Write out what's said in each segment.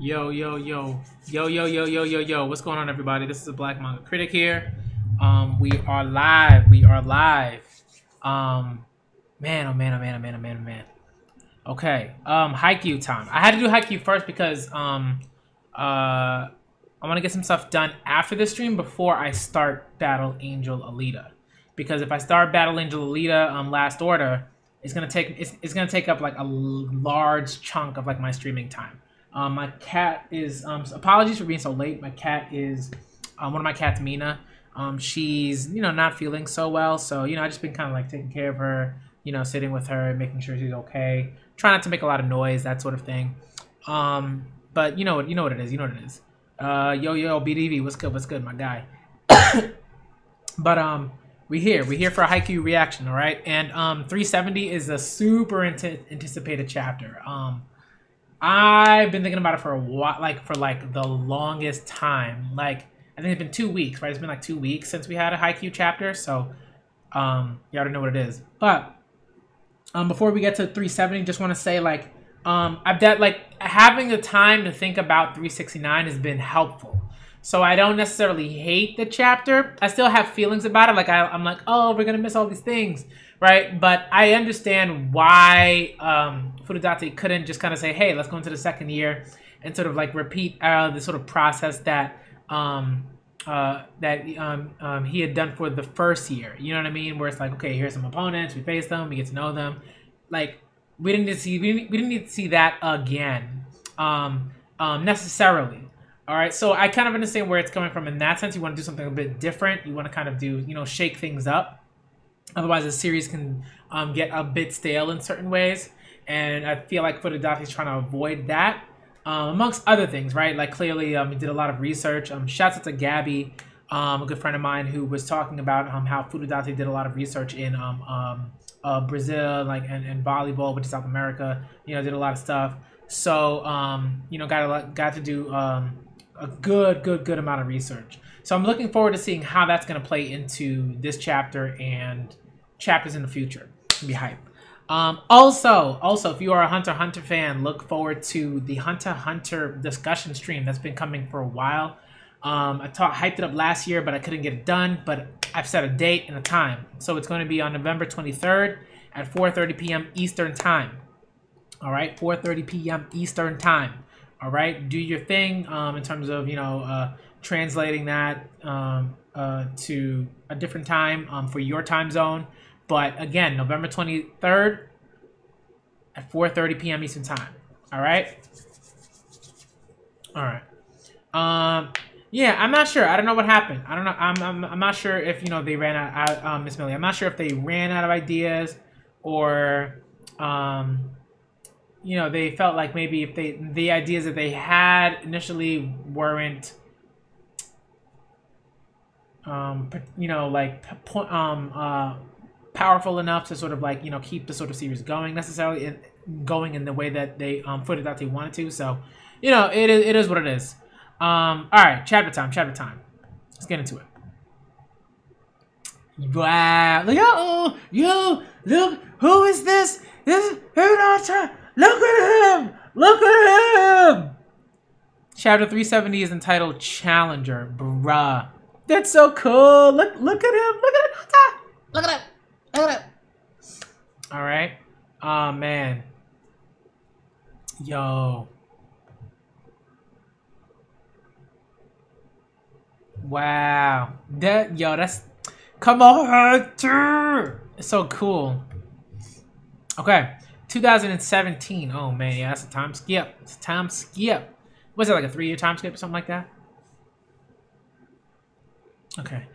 Yo, yo, yo, yo, yo, yo, yo, yo, yo. What's going on, everybody? This is the Black Manga Critic here. We are live. We are live. Man, oh man, oh man, oh man, oh man, oh man. Okay. Haikyu time. I had to do Haikyu first because I want to get some stuff done after the stream before I start Battle Angel Alita. Because if I start Battle Angel Alita last order, it's gonna take up like a large chunk of like my streaming time. My cat is apologies for being so late. My cat is one of my cats, Mina. She's not feeling so well, so I just been kind of like taking care of her, sitting with her, making sure she's okay. Try not to make a lot of noise, that sort of thing. But you know what it is. Yo, BDV, what's good, my guy. But we're here for a Haikyu reaction, all right? And 370 is a super anticipated chapter. I've been thinking about it for a while, for the longest time. I think it's been 2 weeks, right? It's been like 2 weeks since we had a Haikyu chapter, so you already know what it is. But before we get to 370, just want to say having the time to think about 369 has been helpful. So I don't necessarily hate the chapter. I still have feelings about it. I'm like, oh, we're gonna miss all these things, right? But I understand why Furudate couldn't just kind of say, hey, let's go into the second year and sort of repeat the sort of process that he had done for the first year. You know what I mean? Where it's like, okay, here's some opponents, we face them, we get to know them. We didn't need to see that again necessarily. All right, so I kind of understand where it's coming from in that sense. You want to do something a bit different. You want to kind of do, shake things up. Otherwise, the series can get a bit stale in certain ways. And I feel like Furudate is trying to avoid that, amongst other things, right? Clearly, he did a lot of research. Shouts out to Gabby, a good friend of mine, who was talking about how Furudate did a lot of research in Brazil, and volleyball, which is South America. Did a lot of stuff. So, got to do a good amount of research. So I'm looking forward to seeing how that's going to play into this chapter and chapters in the future. It's gonna be hype. Also, if you are a Hunter x Hunter fan, look forward to the Hunter x Hunter discussion stream that's been coming for a while. I hyped it up last year, but I couldn't get it done. But I've set a date and a time. So it's going to be on November 23rd at 4:30 p.m. Eastern Time. All right, 4:30 p.m. Eastern Time. All right, do your thing in terms of translating that to a different time for your time zone. But again, November 23rd at 4:30 p.m. Eastern Time. All right. Yeah, I'm not sure. I don't know what happened. I don't know. I'm not sure if they ran out. Miss Millie, I'm not sure if they ran out of ideas or they felt like maybe if the ideas that they had initially weren't powerful enough to sort of keep the sort of series going necessarily going in the way that they Furudate wanted to. So it is what it is. All right, chapter time. Let's get into it. Wow! Look, who is this? This is Hinata. Look at him! Look at him! Chapter 370 is entitled Challenger. Bruh. That's so cool. Look at him. Look at him. Look at him. Alright. Oh, man. Yo. Wow. That's... Come on, Hunter! It's so cool. Okay. 2017. Oh man, yeah, that's a time skip. It's a time skip. Was it like a 3-year time skip or something like that? Okay.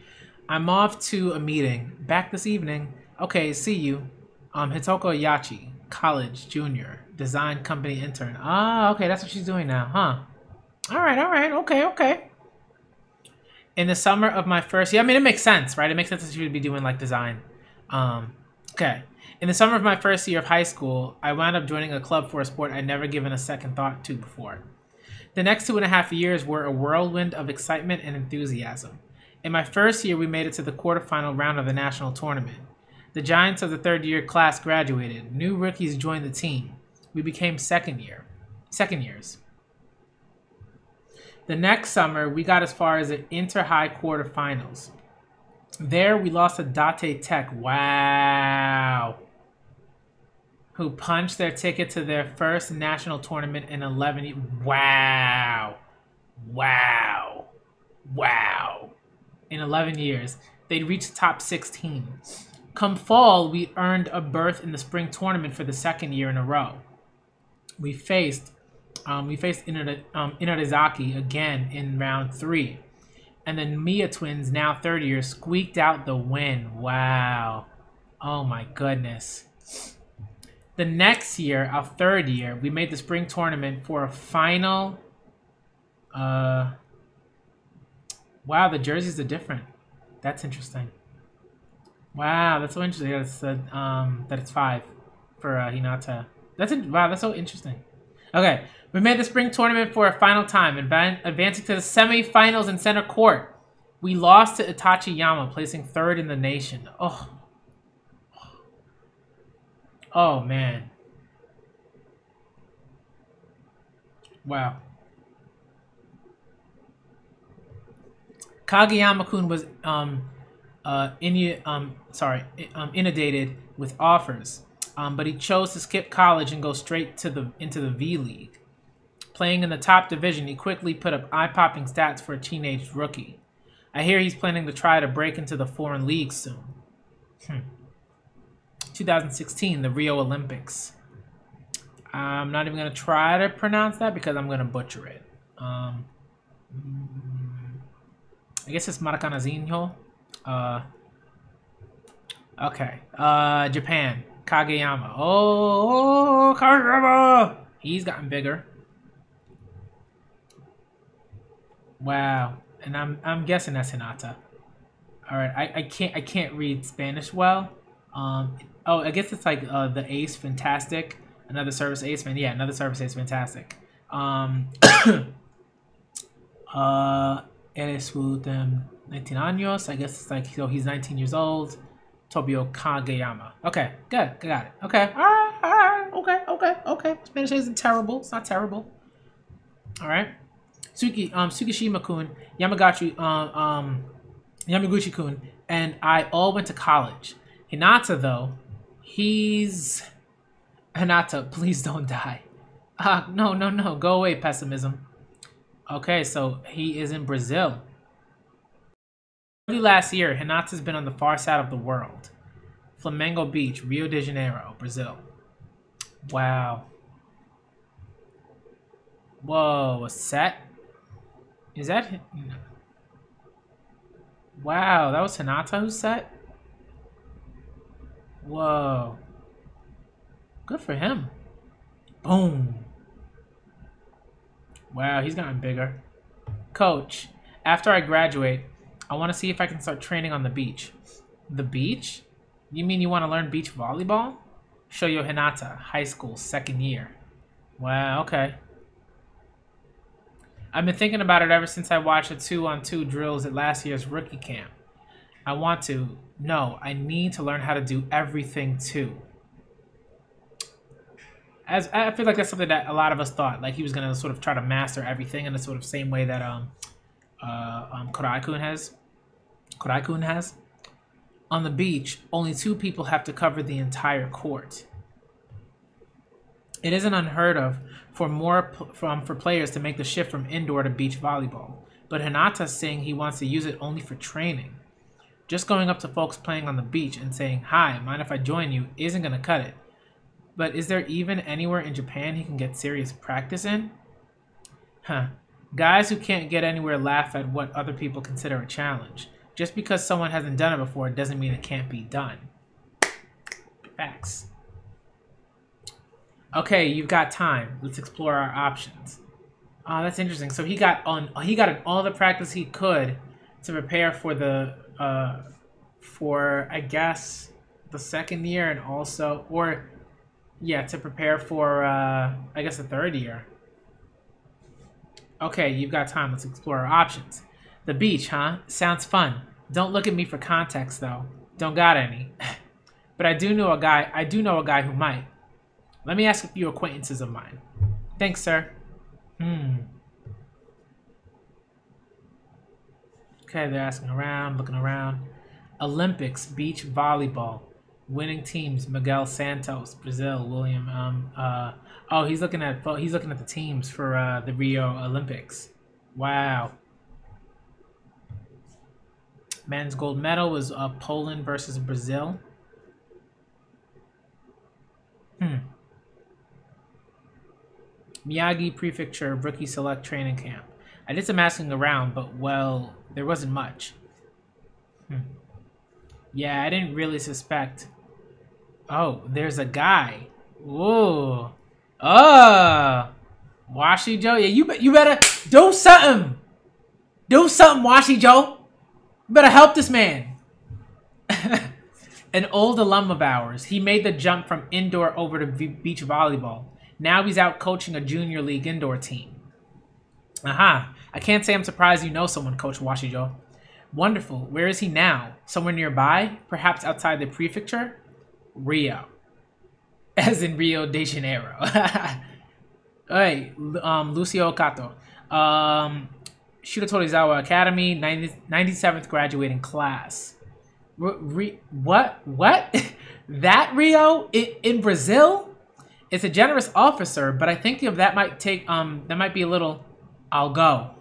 I'm off to a meeting. Back this evening. Okay, see you. Hitoko Yachi, college junior, design company intern. Ah, okay, that's what she's doing now, huh? Alright, okay. In the summer of my first year, I mean, it makes sense, right? It makes sense that she would be doing design. Okay. In the summer of my first year of high school, I wound up joining a club for a sport I'd never given a second thought to before. The next 2.5 years were a whirlwind of excitement and enthusiasm. In my first year, we made it to the quarterfinal round of the national tournament. The giants of the third-year class graduated. New rookies joined the team. We became second years. The next summer, we got as far as the inter-high quarterfinals. There, we lost to Date Tech. Wow. Who punched their ticket to their first national tournament in 11 years. Wow. Wow. Wow. In 11 years. They'd reached the top 16. Come fall, we earned a berth in the spring tournament for the second year in a row. We faced Inarizaki again in round 3. And then Mia Twins, now third year, squeaked out the win. Wow. Oh my goodness. The next year, our third year, we made the spring tournament for a final. Wow, the jerseys are different. That's interesting. Wow, that's so interesting. That it's 5 for Hinata. Wow, that's so interesting. Okay, we made the spring tournament for a final time, advancing to the semi-finals in center court. We lost to Itachiyama, placing 3rd in the nation. Oh man. Wow. Kageyama-kun was inundated with offers, but he chose to skip college and go straight into the V League. Playing in the top division, he quickly put up eye-popping stats for a teenage rookie. I hear he's planning to try to break into the foreign league soon. 2016, the Rio Olympics. I'm not even going to try to pronounce that because I'm going to butcher it. I guess it's Maracanazinho. Okay. Japan. Kageyama. Oh, Kageyama! He's gotten bigger. Wow. And I'm guessing that's Hinata. All right. I can't read Spanish well. I guess it's like the Ace Fantastic. Another service Ace man. Yeah, another service Ace Fantastic. Eres 19 años. I guess it's like, so he's 19 years old. Tobio Kageyama. Okay, good. Got it. Okay. All right. Okay. Spanish isn't terrible. It's not terrible. All right. Tsukishima-kun, Yamaguchi-kun, and I all went to college. Hinata, though, Hinata, please don't die. No. Go away, pessimism. Okay, so he is in Brazil. Early last year, Hinata's been on the far side of the world. Flamengo Beach, Rio de Janeiro, Brazil. Wow. Whoa, a set? Is that... Wow, that was Hinata who set? Whoa. Good for him. Boom. Wow, he's gotten bigger. Coach, after I graduate, I want to see if I can start training on the beach. The beach? You mean you want to learn beach volleyball? Shoyo Hinata, high school, 2nd year. Wow, okay. I've been thinking about it ever since I watched the 2-on-2 drills at last year's rookie camp. I need to learn how to do everything too. I feel like that's something that a lot of us thought, like he was gonna sort of try to master everything in the sort of same way that Korai-kun has. On the beach, only 2 people have to cover the entire court. It isn't unheard of for players to make the shift from indoor to beach volleyball, but Hinata's saying he wants to use it only for training. Just going up to folks playing on the beach and saying, "Hi, mind if I join you?" isn't gonna cut it. But is there even anywhere in Japan he can get serious practice in? Guys who can't get anywhere laugh at what other people consider a challenge. Just because someone hasn't done it before doesn't mean it can't be done. Facts. Okay, you've got time. Let's explore our options. Oh, that's interesting. So he got all the practice he could to prepare for the I guess the 2nd year, and also to prepare for I guess the 3rd year. Okay, you've got time. Let's explore our options. The beach, huh? Sounds fun. Don't look at me for context though. Don't got any. But I do know a guy who might. Let me ask a few acquaintances of mine. Thanks, sir. Okay, they're asking around, looking around. Olympics, beach volleyball. Winning teams, Miguel Santos, Brazil, William. Oh, he's looking at the teams for the Rio Olympics. Wow. Men's gold medal was Poland versus Brazil. Miyagi Prefecture Rookie Select Training Camp. I did some asking around, but, well, there wasn't much. Yeah, I didn't really suspect. Oh, there's a guy. Ooh. Oh. Washi Joe. Yeah, you better do something. Do something, Washi Joe. You better help this man. An old alum of ours. He made the jump from indoor over to beach volleyball. Now he's out coaching a junior league indoor team. Aha. I can't say I'm surprised you know someone, Coach Washijo. Wonderful. Where is he now? Somewhere nearby? Perhaps outside the prefecture? Rio. As in Rio de Janeiro. Hey, Lucio Kato. Shiratorizawa Academy, 97th graduating class. What? That Rio? In Brazil? It's a generous officer, but I think that might take, that might be a little... I'll go.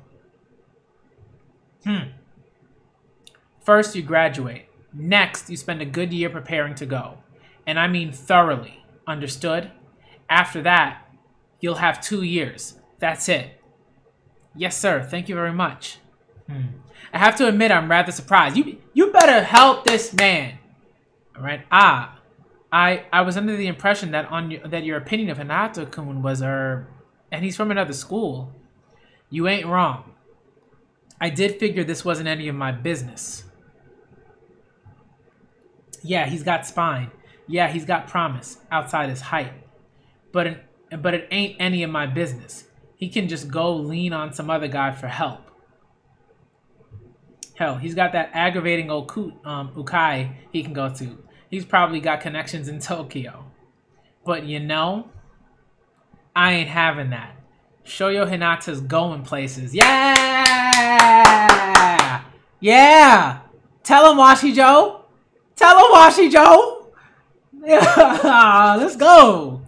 First, you graduate. Next, you spend a good year preparing to go. And I mean thoroughly. Understood? After that, you'll have 2 years. That's it. Yes, sir. Thank you very much. I have to admit, I'm rather surprised. You better help this man. All right. I was under the impression that that your opinion of Hinata-kun was and he's from another school. You ain't wrong. I did figure this wasn't any of my business. Yeah, he's got spine. Yeah, he's got promise outside his height. But it ain't any of my business. He can just go lean on some other guy for help. Hell, he's got that aggravating old ukai he can go to. He's probably got connections in Tokyo. But you know, I ain't having that. Shoyo Hinata's going places. Yeah! Yeah! Tell him, Washijo! Tell him, Washijo! Yeah, let's go!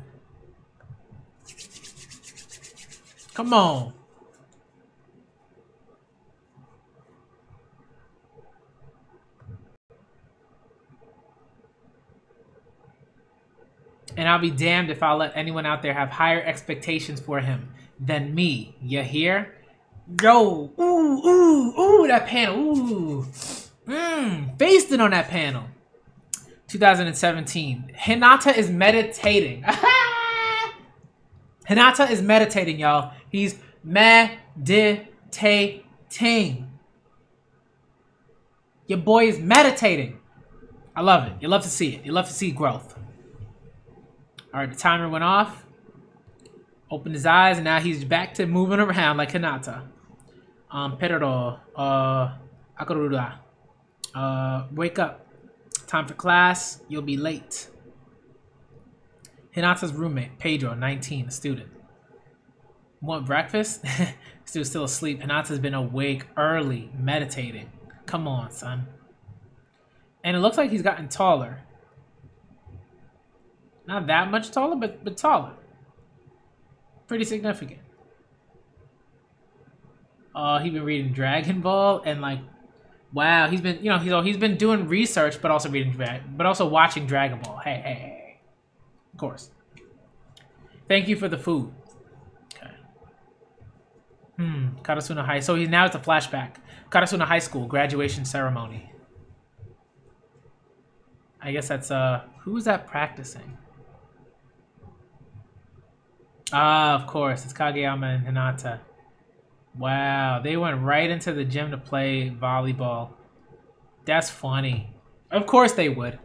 Come on. And I'll be damned if I'll let anyone out there have higher expectations for him than me. You hear? Yo, ooh, that panel, ooh. Basted on that panel. 2017. Hinata is meditating. Hinata is meditating, y'all. He's meditating. Your boy is meditating. I love it. You love to see it. You love to see growth. All right, the timer went off. Opened his eyes, and now he's back to moving around like Hinata. Pero, Akarura. Wake up. Time for class. You'll be late. Hinata's roommate, Pedro, 19, a student. Want breakfast? Dude's still asleep. Hinata's been awake early, meditating. Come on, son. And it looks like he's gotten taller. Not that much taller, but taller. Pretty significant. He's been reading Dragon Ball and like, wow, he's been, he's been doing research, but also watching Dragon Ball. Hey. Of course. Thank you for the food. Okay. Karasuna High. So now it's a flashback. Karasuna High School graduation ceremony. I guess that's who's that practicing? Of course, it's Kageyama and Hinata. Wow, they went right into the gym to play volleyball. That's funny. Of course they would.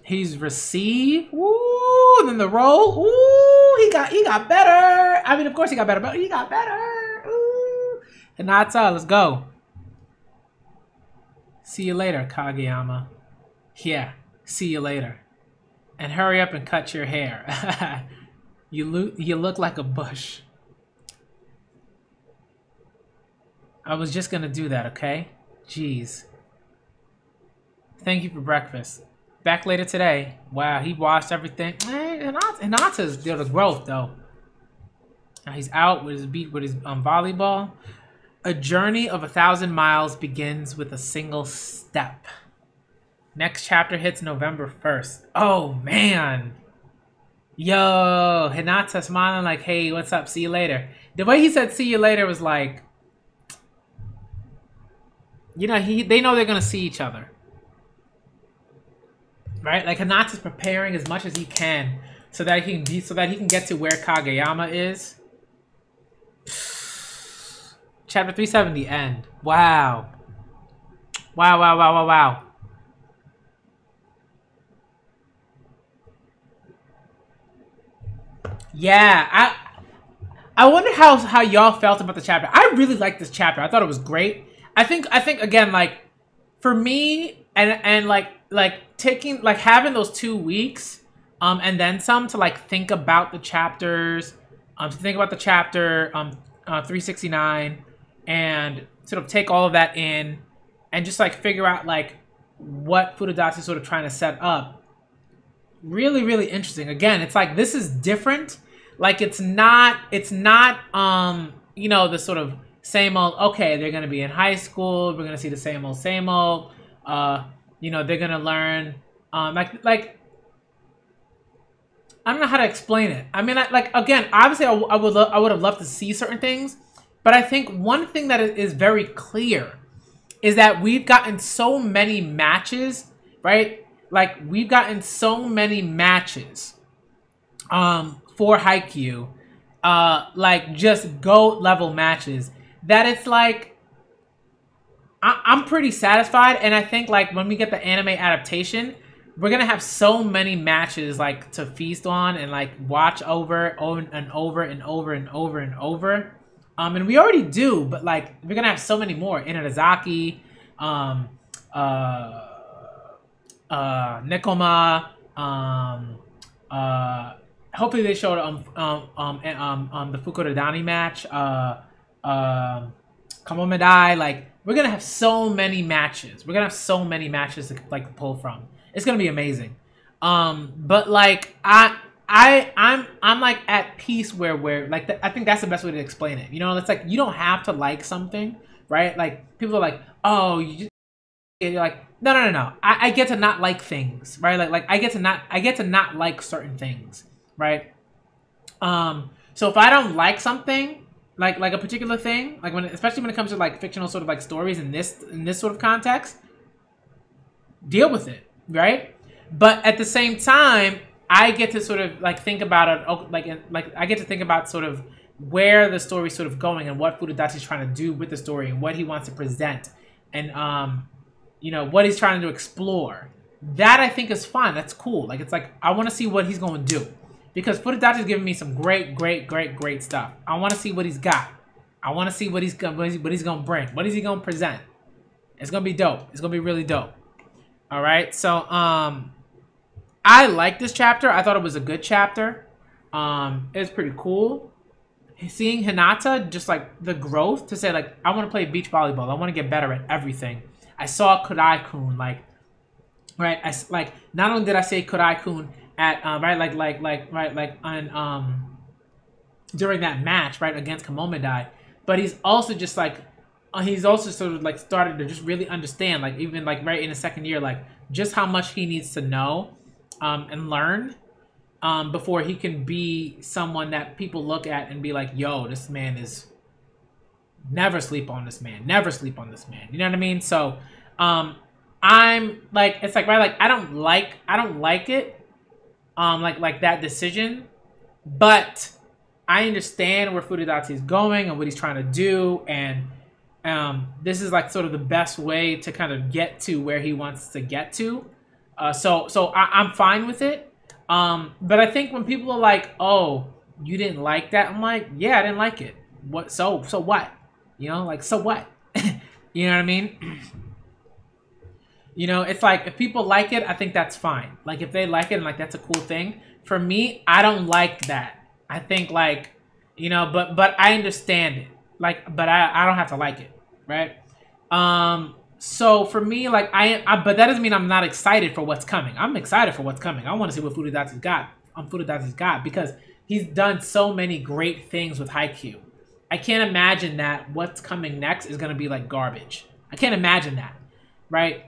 He's received. Woo! Then the roll. Ooh, he got better. I mean, of course he got better, but he got better. Ooh. Hinata, let's go. See you later, Kageyama. Yeah, see you later. And hurry up and cut your hair. You look like a bush. I was just gonna do that, okay? Jeez. Thank you for breakfast. Back later today. Wow, he washed everything. Hinata's the growth though. Now he's out with his volleyball. A journey of 1,000 miles begins with a single step. Next chapter hits November 1st. Oh man. Yo, Hinata smiling like, hey, what's up? See you later. The way he said see you later was like, you know, they know they're gonna see each other. Right? Like Hinata's preparing as much as he can so that he can get to where Kageyama is. Chapter 370 end. Wow. Wow. Yeah, I wonder how y'all felt about the chapter. I really liked this chapter. I thought it was great. I think again, like for me and like taking like having those 2 weeks and then some to like think about the chapters, to think about the chapter 369 and sort of take all of that in and just like figure out like what Furudate is sort of trying to set up. Really, really interesting. Again, it's like this is different. Like it's not you know, the sort of same old, okay, they're gonna be in high school, we're gonna see the same old. You know, they're gonna learn like I don't know how to explain it. I mean, like again, obviously I would have loved to see certain things, but I think one thing that is very clear is that we've gotten so many matches, right? Like we've gotten so many matches for Haikyu, like just GOAT level matches that it's like I'm pretty satisfied. And I think like when we get the anime adaptation, we're gonna have so many matches like to feast on and like watch over and over. And we already do, but like we're gonna have so many more. Inarizaki, Nekoma, hopefully they showed the Fukurodani match, Kamomedai. Like we're gonna have so many matches. We're gonna have so many matches to like pull from. It's gonna be amazing. But like I'm like at peace where like I think that's the best way to explain it. You know, it's like you don't have to like something, right? Like people are like, oh, you're like, no. I get to not like things, right? Like I get to not like certain things, right? So if I don't like something, like a particular thing, like especially when it comes to like fictional sort of like stories in this sort of context, deal with it, right? But at the same time, I get to sort of like think about it, like I get to think about sort of where the story's sort of going and what Furudate is trying to do with the story and what he wants to present, and you know, what he's trying to explore. That I think is fun. That's cool. Like it's like I want to see what he's going to do, because Furudate is giving me some great stuff. I want to see what he's got. I want to see what he's gonna bring. What is he gonna present? It's gonna be dope. It's gonna be really dope. All right. So I like this chapter. I thought it was a good chapter. It was pretty cool. Seeing Hinata, just like the growth to say like, I want to play beach volleyball. I want to get better at everything. I saw Kurai-kun like, right. Like not only did I say Kurai-kun at right on during that match right against Kamomedai, but he's also just like he's also sort of like started to just really understand, like even like right in the second year, like just how much he needs to know and learn before he can be someone that people look at and be like, yo, this man is never sleep on this man. You know what I mean? So I'm like, it's like right, like I don't like it like that decision, but I understand where Furudate is going and what he's trying to do, and this is like sort of the best way to kind of get to where he wants to get to. So I'm fine with it. But I think when people are like, oh, you didn't like that, I'm like, yeah, I didn't like it. What? So what? You know, like, so what? You know what I mean? You know, it's like, if people like it, I think that's fine. Like, if they like it and like, that's a cool thing. For me, I don't like that. I think like, you know, but I understand it. Like, but I don't have to like it, right? So for me, like but that doesn't mean I'm not excited for what's coming. I'm excited for what's coming. I want to see what Furudate's got. Furudate's got because he's done so many great things with Haikyu. I can't imagine that what's coming next is gonna be like garbage. I can't imagine that, right?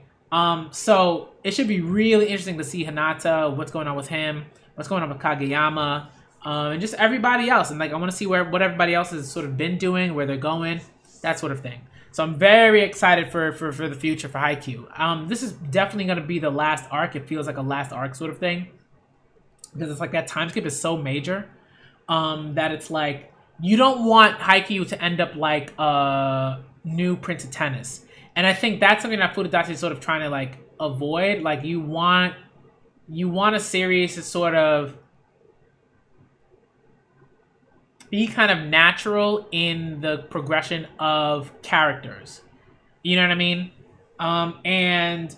So it should be really interesting to see Hinata, what's going on with him, what's going on with Kageyama, and just everybody else. And like I want to see what everybody else has sort of been doing, where they're going, that sort of thing. So I'm very excited for the future for Haikyu. This is definitely going to be the last arc. It feels like a last arc sort of thing. Because it's like that time skip is so major that it's like you don't want Haikyu to end up like new Prince of Tennis. And I think that's something that Furudate is sort of trying to like avoid. Like you want a series to sort of be kind of natural in the progression of characters. You know what I mean? And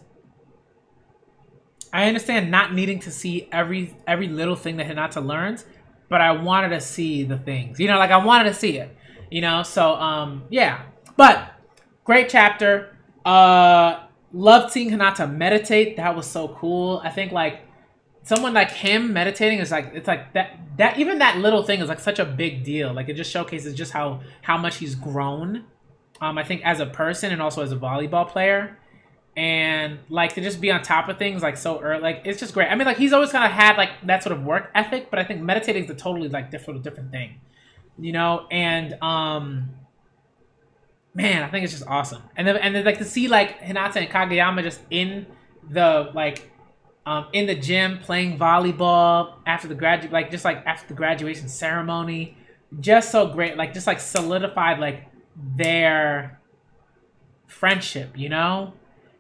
I understand not needing to see every little thing that Hinata learns, but I wanted to see the things. You know, like I wanted to see it. You know, so yeah. But great chapter. Loved seeing Hinata meditate. That was so cool. I think like someone like him meditating is like, it's like that even that little thing is like such a big deal. Like it just showcases just how much he's grown. I think as a person and also as a volleyball player. And like to just be on top of things like so early, like it's just great. I mean, like he's always kind of had like that sort of work ethic, but I think meditating is a totally like different thing, you know. And man, I think it's just awesome. And then like to see like Hinata and Kageyama just in the like in the gym playing volleyball after the after the graduation ceremony, just so great. Like just like solidified like their friendship, you know.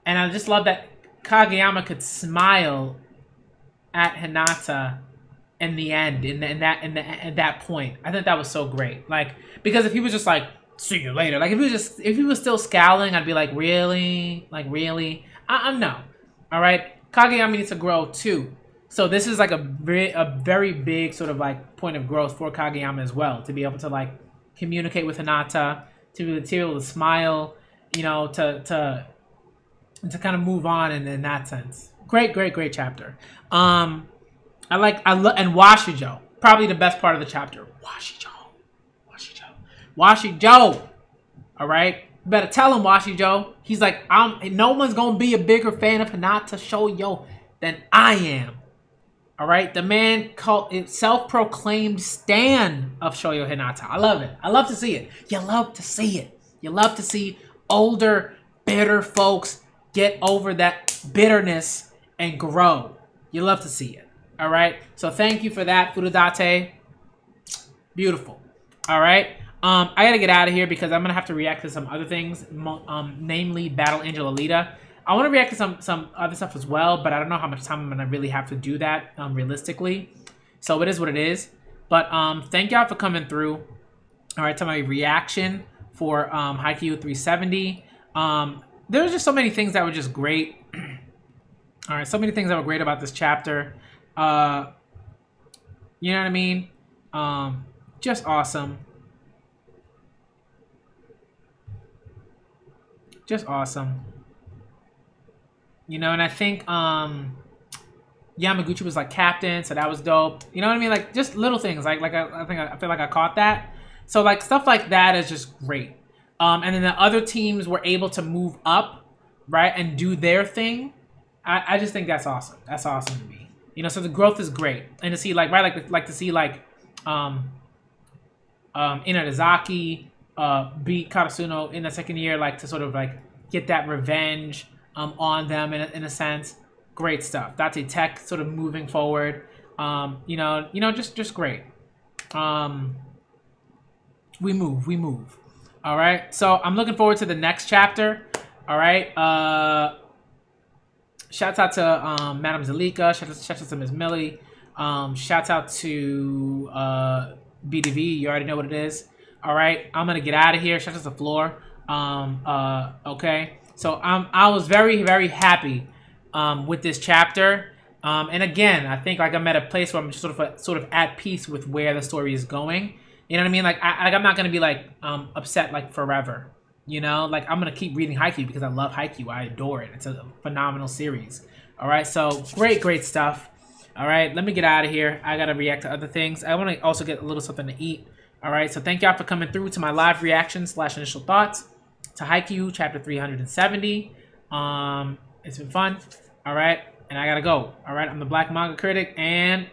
And I just love that Kageyama could smile at Hinata in the end, at that point. I think that was so great. Like because if he was just like, see you later, like if he was still scowling, I'd be like, really, like really, no. All right, Kageyama needs to grow too. So this is like a very big sort of like point of growth for Kageyama as well, to be able to like communicate with Hinata, to be able to smile, you know, to kind of move on in that sense. Great chapter. And Washijo, probably the best part of the chapter. Washijo. All right, you better tell him, Washijo. He's like, no one's gonna be a bigger fan of Hinata Shoyo than I am. All right, the man called it self-proclaimed stan of Shoyo Hinata. I love it. I love to see it. You love to see it. You love to see older, bitter folks get over that bitterness and grow. You love to see it. All right. So thank you for that, Furudate. Beautiful. All right. I gotta get out of here because I'm gonna have to react to some other things, namely Battle Angel Alita. I want to react to some other stuff as well, but I don't know how much time I'm gonna really have to do that realistically. So it is what it is. But thank y'all for coming through. All right, to my reaction for Haikyu 370. There was just so many things that were just great. All right, so many things that were great about this chapter. You know what I mean? Just awesome. Just awesome. You know, and I think Yamaguchi was like captain, so that was dope. You know what I mean? Like just little things. Like I feel like I caught that. So like stuff like that is just great. And then the other teams were able to move up, right, and do their thing. I just think that's awesome. That's awesome to me. You know, so the growth is great, and to see like like to see like Inarizaki beat Karasuno in the second year, like to sort of like get that revenge on them in a sense. Great stuff. Date Tech sort of moving forward. You know, just great. We move. All right, so I'm looking forward to the next chapter. All right, shouts out to Madame Zalika. Shouts out to Ms. Millie. Shouts out to BDV. You already know what it is. All right, I'm gonna get out of here. Shouts out to Floor. Okay, so I was very happy with this chapter. And again, I think like I'm at a place where I'm just sort of at peace with where the story is going. You know what I mean? Like I'm not gonna be like upset like forever. You know, like I'm gonna keep reading Haikyu because I love Haikyu. I adore it. It's a phenomenal series. All right, so great stuff. All right, let me get out of here. I gotta react to other things. I want to also get a little something to eat. All right, so thank y'all for coming through to my live reactions / initial thoughts to Haikyu chapter 370. It's been fun. All right, and I gotta go. All right, I'm the Black Manga Critic, and